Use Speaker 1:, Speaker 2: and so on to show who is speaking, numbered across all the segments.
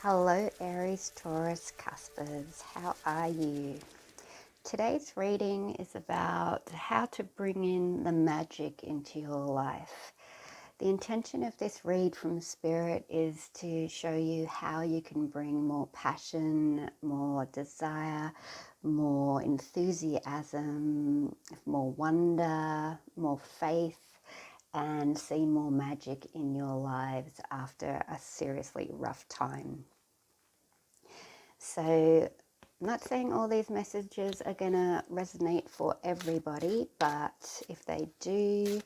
Speaker 1: Hello Aries-Taurus Cuspers, how are you? Today's reading is about how to bring in the magic into your life. The intention of this read from Spirit is to show you how you can bring more passion, more desire, more enthusiasm, more wonder, more faith, and see more magic in your lives after a seriously rough time. So, I'm not saying all these messages are going to resonate for everybody, but if they do,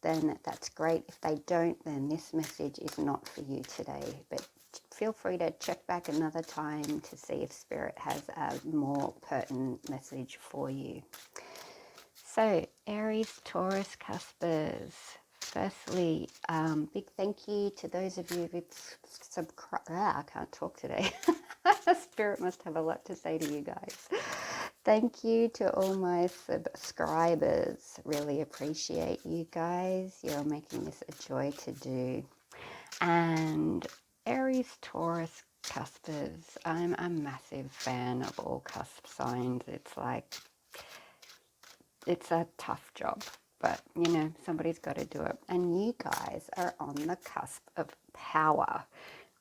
Speaker 1: then that's great. If they don't, then this message is not for you today. But feel free to check back another time to see if Spirit has a more pertinent message for you. So, Aries-Taurus Cuspers. Firstly, big thank you to those of you who've subscribed. I can't talk today. Spirit must have a lot to say to you guys. Thank you to all my subscribers. Really appreciate you guys. You're making this a joy to do. And Aries-Taurus Cuspers. I'm a massive fan of all cusp signs. It's a tough job, but you know, somebody's got to do it. And you guys are on the cusp of power,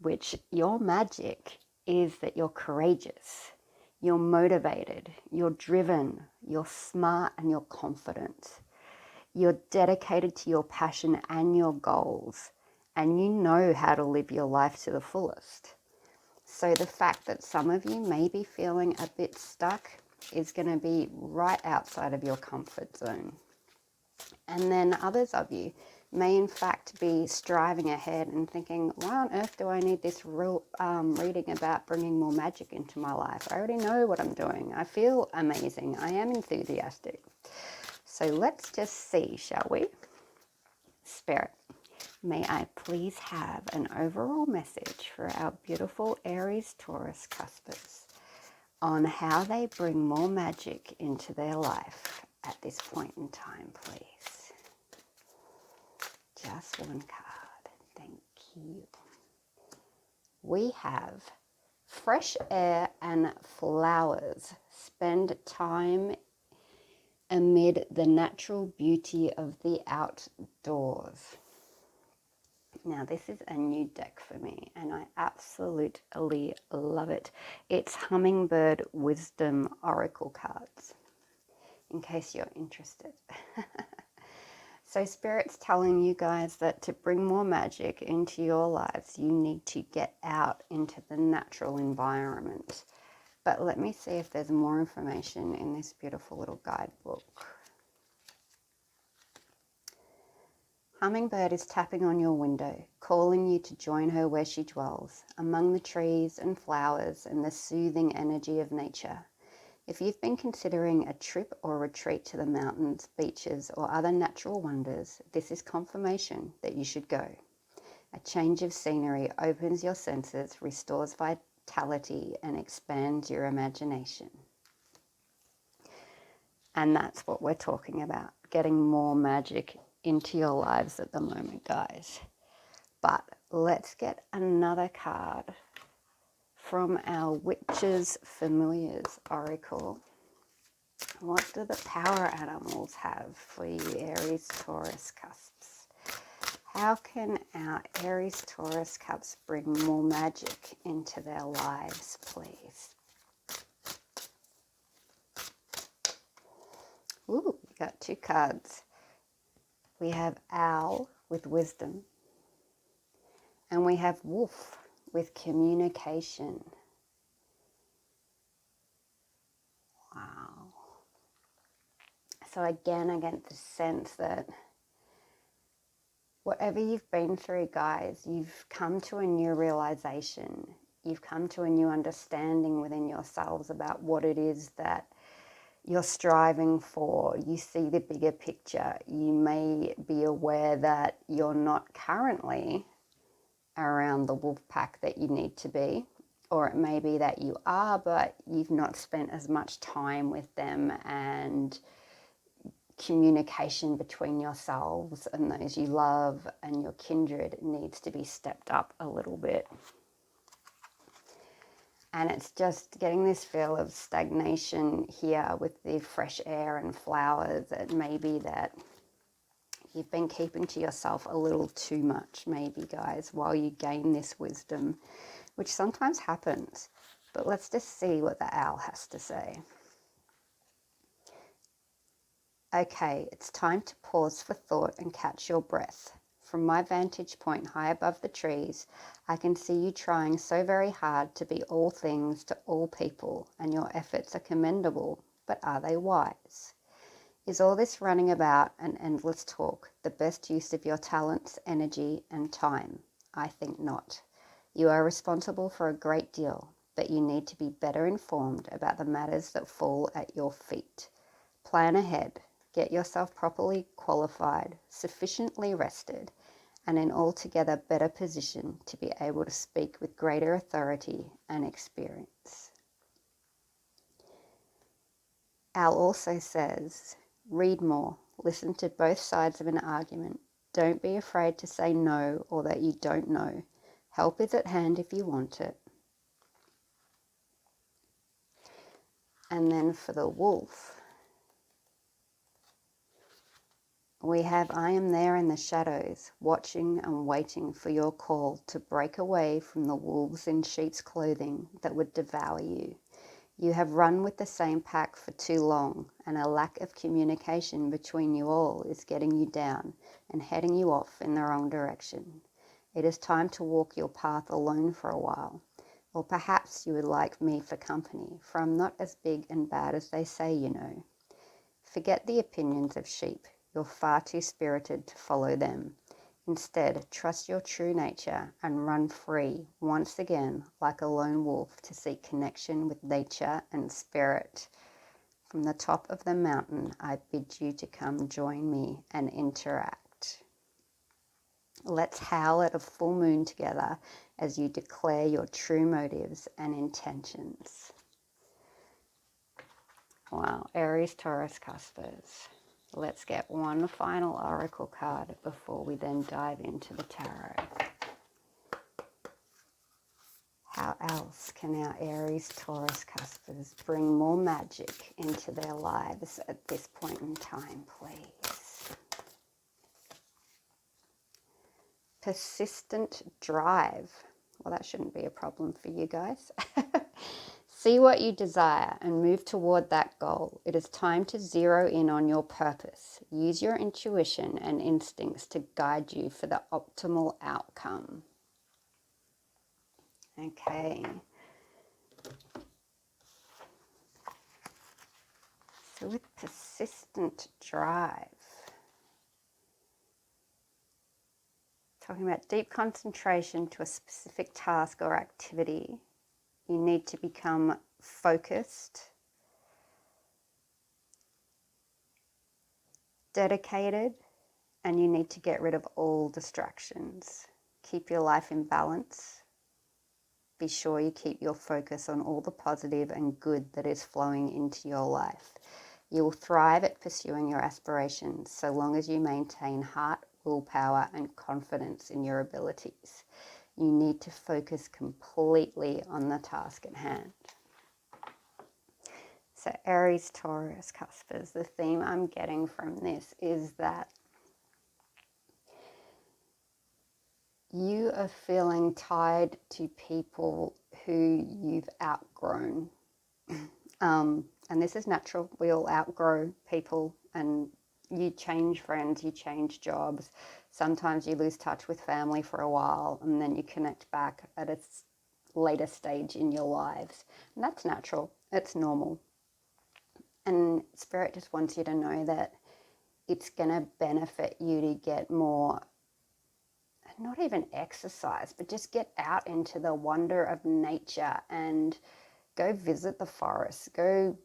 Speaker 1: which your magic is that you're courageous, you're motivated, you're driven, you're smart, and you're confident. You're dedicated to your passion and your goals, and you know how to live your life to the fullest. So the fact that some of you may be feeling a bit stuck is going to be right outside of your comfort zone. And then others of you may in fact be striving ahead and thinking, why on earth do I need this reading about bringing more magic into my life? I already know what I'm doing. I feel amazing. I am enthusiastic. So let's just see, shall we? Spirit, may I please have an overall message for our beautiful Aries-Taurus Cuspers on how they bring more magic into their life at this point in time, please. Just one card. Thank you. We have fresh air and flowers. Spend time amid the natural beauty of the outdoors. Now, this is a new deck for me, and I absolutely love it. It's Hummingbird Wisdom Oracle cards, in case you're interested. So Spirit's telling you guys that to bring more magic into your lives, you need to get out into the natural environment. But let me see if there's more information in this beautiful little guidebook. Hummingbird is tapping on your window, calling you to join her where she dwells, among the trees and flowers and the soothing energy of nature. If you've been considering a trip or retreat to the mountains, beaches, or other natural wonders, this is confirmation that you should go. A change of scenery opens your senses, restores vitality, and expands your imagination. And that's what we're talking about, getting more magic into your lives at the moment, guys. But let's get another card from our Witches Familiars Oracle. What do the power animals have for you, Aries-Taurus Cusps? How can our Aries-Taurus Cusps bring more magic into their lives, please? Ooh, we got two cards. We have Owl with wisdom, and we have Wolf with communication. Wow. So again, I get the sense that whatever you've been through, guys, you've come to a new realization. You've come to a new understanding within yourselves about what it is that you're striving for. You see the bigger picture. You may be aware that you're not currently around the wolf pack that you need to be, or it may be that you are, but you've not spent as much time with them, and communication between yourselves and those you love and your kindred needs to be stepped up a little bit. And it's just getting this feel of stagnation here with the fresh air and flowers. It may be that you've been keeping to yourself a little too much, maybe, guys, while you gain this wisdom, which sometimes happens. But let's just see what the owl has to say. Okay, it's time to pause for thought and catch your breath. From my vantage point high above the trees, I can see you trying so very hard to be all things to all people, and your efforts are commendable, but are they wise? Is all this running about and endless talk the best use of your talents, energy, and time? I think not. You are responsible for a great deal, but you need to be better informed about the matters that fall at your feet. Plan ahead. Get yourself properly qualified, sufficiently rested, and in altogether better position to be able to speak with greater authority and experience. Al also says, read more, listen to both sides of an argument. Don't be afraid to say no or that you don't know. Help is at hand if you want it. And then for the wolf, we have, I am there in the shadows, watching and waiting for your call to break away from the wolves in sheep's clothing that would devour you. You have run with the same pack for too long, and a lack of communication between you all is getting you down and heading you off in the wrong direction. It is time to walk your path alone for a while. Or perhaps you would like me for company, for I'm not as big and bad as they say, you know. Forget the opinions of sheep. You're far too spirited to follow them. Instead, trust your true nature and run free once again like a lone wolf to seek connection with nature and spirit. From the top of the mountain, I bid you to come join me and interact. Let's howl at a full moon together as you declare your true motives and intentions. Wow, Aries-Taurus Cuspers. Let's get one final oracle card before we then dive into the tarot. How else can our Aries-Taurus Cuspers bring more magic into their lives at this point in time, please? Persistent drive. Well, that shouldn't be a problem for you guys. See what you desire and move toward that goal. It is time to zero in on your purpose. Use your intuition and instincts to guide you for the optimal outcome. Okay. So with persistent drive, talking about deep concentration to a specific task or activity, you need to become focused, dedicated, and you need to get rid of all distractions. Keep your life in balance. Be sure you keep your focus on all the positive and good that is flowing into your life. You will thrive at pursuing your aspirations so long as you maintain heart, willpower, and confidence in your abilities. You need to focus completely on the task at hand. So Aries-Taurus Cuspers, the theme I'm getting from this is that you are feeling tied to people who you've outgrown. And this is natural. We all outgrow people, and you change friends, you change jobs. Sometimes you lose touch with family for a while, and then you connect back at a later stage in your lives. And that's natural. It's normal. And Spirit just wants you to know that it's going to benefit you to get more, not even exercise, but just get out into the wonder of nature and go visit the forest, go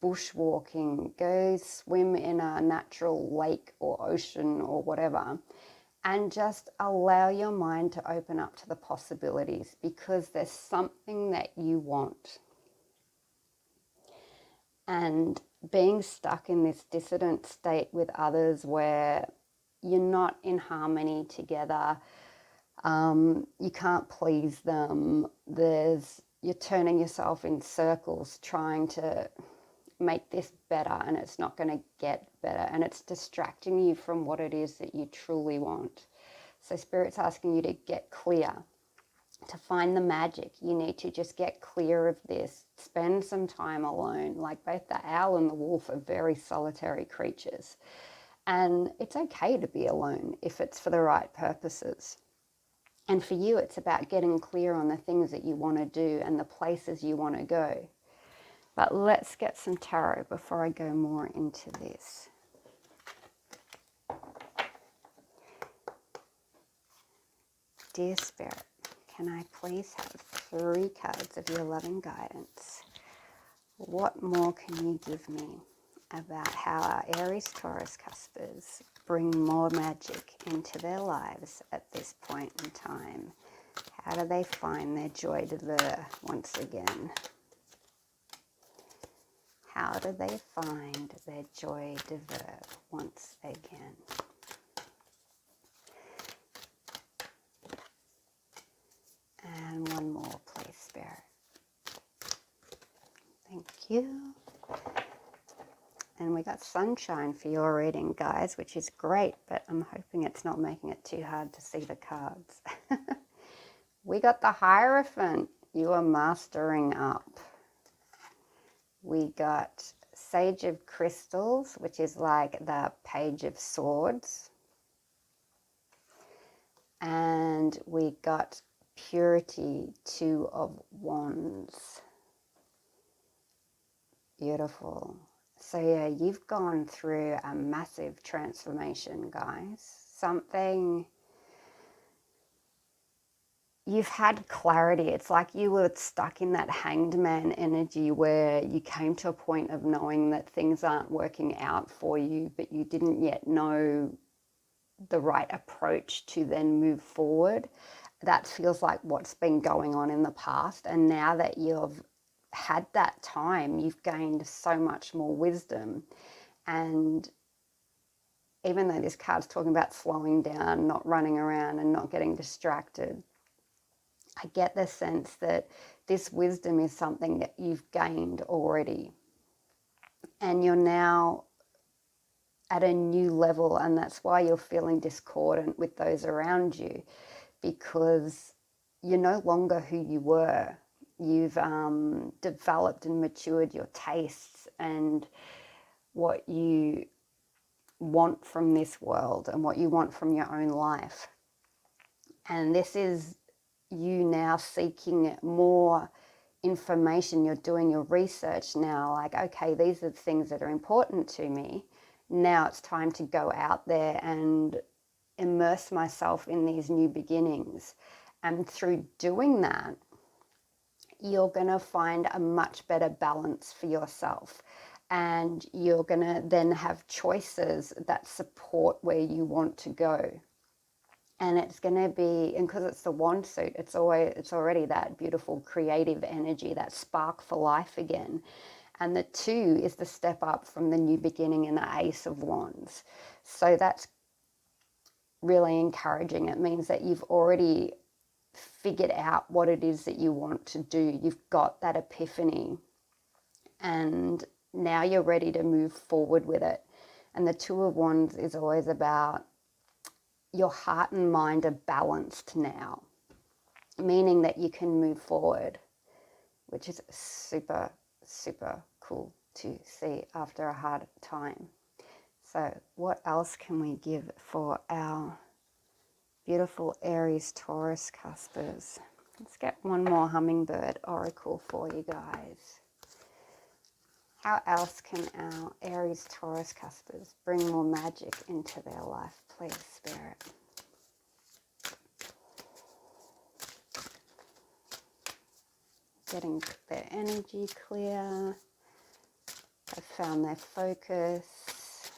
Speaker 1: bushwalking, go swim in a natural lake or ocean or whatever, and just allow your mind to open up to the possibilities, because there's something that you want. And being stuck in this dissident state with others where you're not in harmony together, you can't please them, there's you're turning yourself in circles trying to make this better, and it's not going to get better, and it's distracting you from what it is that you truly want. So Spirit's asking you to get clear. To find the magic, you need to just get clear of this. Spend some time alone. Like both the owl and the wolf are very solitary creatures. And it's okay to be alone if it's for the right purposes. And for you, it's about getting clear on the things that you want to do and the places you want to go. But let's get some tarot before I go more into this. Dear Spirit, can I please have 3 cards of your loving guidance? What more can you give me about how our Aries-Taurus Cuspers bring more magic into their lives at this point in time? How do they find their joie de vivre once again? How do they find their joie de vivre once again? And one more, please, Spirit. Thank you. And we got sunshine for your reading, guys, which is great, but I'm hoping it's not making it too hard to see the cards. We got the Hierophant. You are mastering up. We got Sage of Crystals, which is like the Page of Swords. And we got Purity, 2 of Wands. Beautiful. So yeah, you've gone through a massive transformation, guys. Something, you've had clarity. It's like you were stuck in that hanged man energy where you came to a point of knowing that things aren't working out for you, but you didn't yet know the right approach to then move forward. That feels like what's been going on in the past. And now that you've had that time, you've gained so much more wisdom. And even though this card's talking about slowing down, not running around and not getting distracted, I get the sense that this wisdom is something that you've gained already. And you're now at a new level, and that's why you're feeling discordant with those around you, because you're no longer who you were. You've developed and matured your tastes and what you want from this world and what you want from your own life. And this is you now seeking more information. You're doing your research now, like, okay, these are the things that are important to me. Now it's time to go out there and immerse myself in these new beginnings. And through doing that, you're going to find a much better balance for yourself. And you're going to then have choices that support where you want to go. And it's going to be, and because it's the wand suit, it's already that beautiful creative energy, that spark for life again. And the 2 is the step up from the new beginning in the Ace of Wands. So that's really encouraging. It means that you've already figured out what it is that you want to do. You've got that epiphany. And now you're ready to move forward with it. And the 2 of Wands is always about your heart and mind are balanced now, meaning that you can move forward, which is super, super cool to see after a hard time. So what else can we give for our beautiful Aries-Taurus Cuspers? Let's get one more Hummingbird Oracle for you guys. How else can our Aries-Taurus Cuspers bring more magic into their life, please, Spirit? Getting their energy clear. They've found their focus.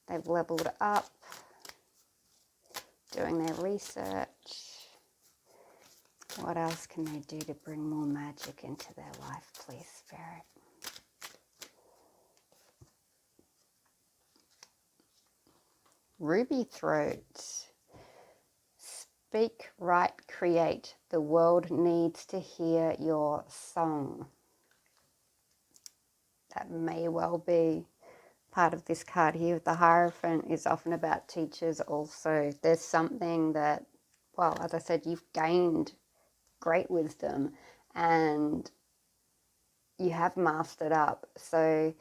Speaker 1: They've leveled up. Doing their research. What else can they do to bring more magic into their life, please, Spirit? Ruby throat. Speak, write, create. The world needs to hear your song. That may well be part of this card here. The Hierophant is often about teachers also. There's something that, well, as I said, you've gained great wisdom and you have mastered up. So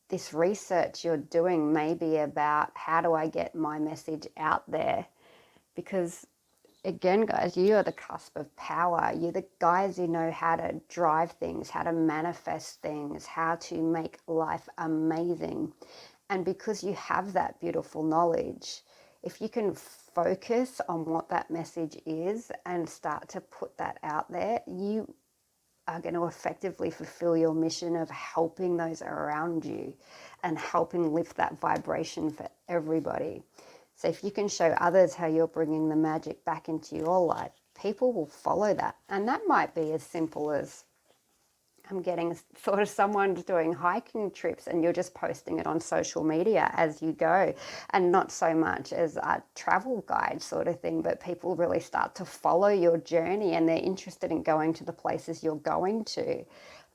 Speaker 1: this research you're doing may be about, how do I get my message out there? Because again, guys, you are the cusp of power. You're the guys who know how to drive things, how to manifest things, how to make life amazing. And because you have that beautiful knowledge, if you can focus on what that message is and start to put that out there, you are going to effectively fulfill your mission of helping those around you and helping lift that vibration for everybody. So if you can show others how you're bringing the magic back into your life, people will follow that. And that might be as simple as, I'm getting sort of someone's doing hiking trips and you're just posting it on social media as you go, and not so much as a travel guide sort of thing, but people really start to follow your journey and they're interested in going to the places you're going to.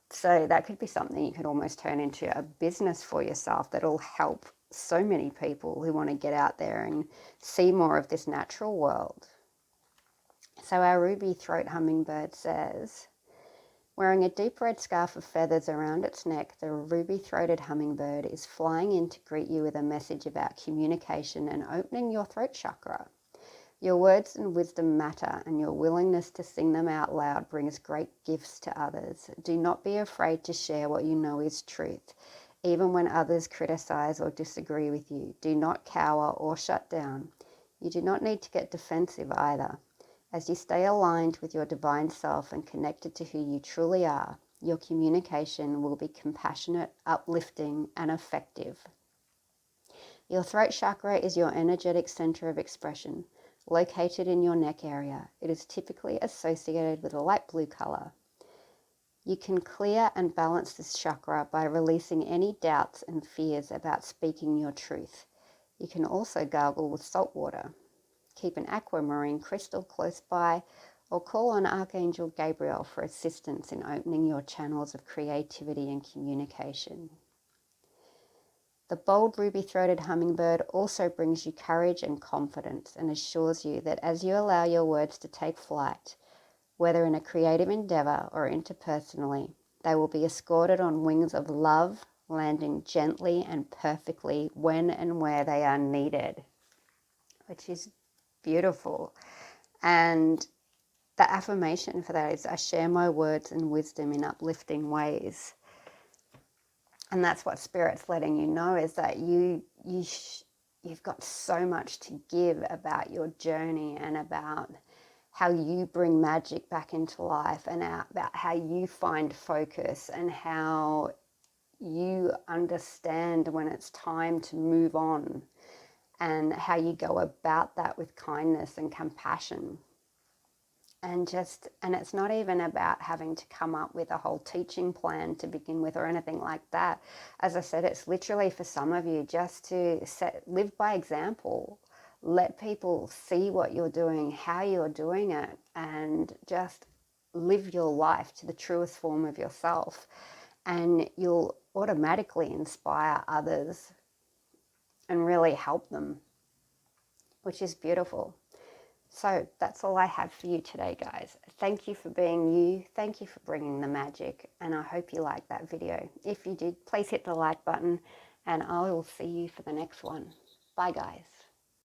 Speaker 1: So that could be something you could almost turn into a business for yourself that'll help so many people who want to get out there and see more of this natural world. So our ruby throat hummingbird says, wearing a deep red scarf of feathers around its neck, the ruby-throated hummingbird is flying in to greet you with a message about communication and opening your throat chakra. Your words and wisdom matter, and your willingness to sing them out loud brings great gifts to others. Do not be afraid to share what you know is truth, even when others criticize or disagree with you. Do not cower or shut down. You do not need to get defensive either. As you stay aligned with your divine self and connected to who you truly are, your communication will be compassionate, uplifting, and effective. Your throat chakra is your energetic center of expression, located in your neck area. It is typically associated with a light blue color. You can clear and balance this chakra by releasing any doubts and fears about speaking your truth. You can also gargle with salt water. Keep an aquamarine crystal close by, or call on Archangel Gabriel for assistance in opening your channels of creativity and communication. The bold ruby-throated hummingbird also brings you courage and confidence and assures you that as you allow your words to take flight, whether in a creative endeavor or interpersonally, they will be escorted on wings of love, landing gently and perfectly when and where they are needed, which is beautiful. And the affirmation for that is, I share my words and wisdom in uplifting ways. And that's what Spirit's letting you know, is that you've got so much to give about your journey and about how you bring magic back into life, and about how you find focus and how you understand when it's time to move on, and how you go about that with kindness and compassion. And it's not even about having to come up with a whole teaching plan to begin with or anything like that. As I said, it's literally for some of you just to live by example. Let people see what you're doing, how you're doing it, and just live your life to the truest form of yourself. And you'll automatically inspire others and really help them, which is beautiful. So that's all I have for you today, guys. Thank you for being you. Thank you for bringing the magic. And I hope you liked that video. If you did, please hit the like button, and I will see you for the next one. Bye, guys.